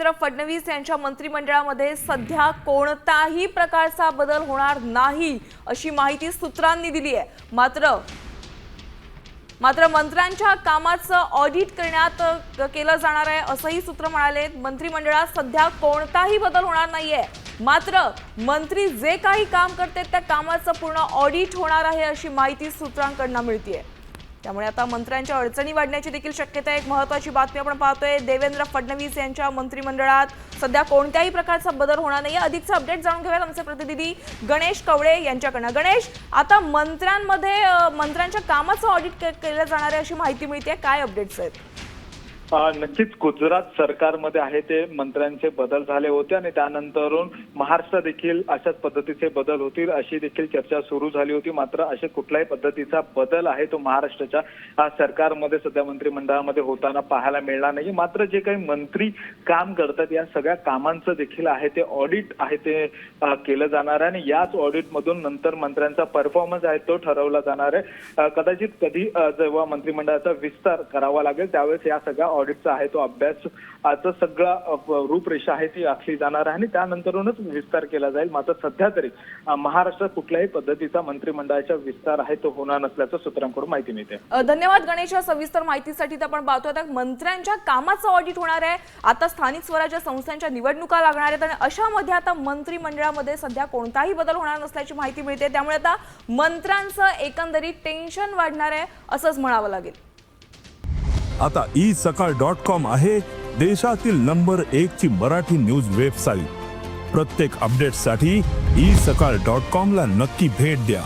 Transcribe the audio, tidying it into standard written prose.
देवेंद्र फडणवीस यांच्या मंत्रिमंडळामध्ये सध्या कोणताही प्रकारचा बदल होणार नाही अशी माहिती सूत्रांनी दिली आहे। मात्र मंत्र्यांच्या कामाचं ऑडिट करण्यात केलं जाणार आहे असंही सूत्र म्हणाले। मंत्रिमंडळात सध्या कोणताही बदल होणार नाहीये, मात्र मंत्री जे काही काम करते त्या कामाचं पूर्ण ऑडिट होणार आहे अशी माहिती सूत्रांकडून मिळतेय। त्यामुळे आता मंत्र्यांच्या अडचणी वाढण्याची देखील शक्यता आहे। एक महत्त्वाची बातमी आपण पाहतोय, देवेंद्र फडणवीस यांच्या मंत्रिमंडळात सध्या कोणत्याही प्रकारचा बदल होणार नाही। अधिकचा अपडेट जाणून घेऊया आमचे प्रतिनिधी गणेश कवळे यांच्याकडून। गणेश, आता मंत्र्यांच्या कामाचं ऑडिट केलं जाणार आहे अशी माहिती मिळते, काय अपडेट्स आहेत? नक्कीच गुजरात सरकारमध्ये आहे ते मंत्र्यांचे बदल झाले होते आणि त्यानंतरून महाराष्ट्र देखील अशाच पद्धतीचे बदल होतील अशी देखील चर्चा सुरू झाली होती। मात्र अशा कुठल्याही पद्धतीचा बदल आहे तो महाराष्ट्राच्या सरकारमध्ये सध्या मंत्रिमंडळामध्ये होताना पाहायला मिळणार नाही। मात्र जे काही मंत्री काम करतात या सगळ्या कामांचं देखील आहे ते ऑडिट आहे ते केलं जाणार आहे आणि याच ऑडिटमधून नंतर मंत्र्यांचा परफॉर्मन्स आहे तो ठरवला जाणार आहे। कदाचित कधी जेव्हा मंत्रिमंडळाचा विस्तार करावा लागेल त्यावेळेस या सगळ्या ऑडिटचा आहे तो अभ्यासाचं सगळा रूपरेषा आहे ती आखली जाणार आहे आणि त्यानंतरूनच विस्तार केला जाईल। मात्र सध्या तरी महाराष्ट्रात कुठल्याही पद्धतीचा मंत्रिमंडळाचा विस्तार आहे तो होणार नसल्याचं सूत्रांकडून माहिती मिळते। धन्यवाद गणेश, या सविस्तर माहितीसाठी। आपण पाहतोय आता मंत्र्यांच्या कामाचं ऑडिट होणार आहे। आता स्थानिक स्वराज्य संस्थांच्या निवडणुका लागणार आहेत आणि अशामध्ये आता मंत्रिमंडळामध्ये सध्या कोणताही बदल होणार नसल्याची माहिती मिळते। त्यामुळे आता मंत्र्यांचं एकंदरीत टेन्शन वाढणार आहे असंच म्हणावं लागेल। आता isakal.com आहे देशातील नंबर 1 ची मराठी न्यूज वेबसाईट। प्रत्येक अपडेटसाठी isakal.com ला नक्की भेट द्या।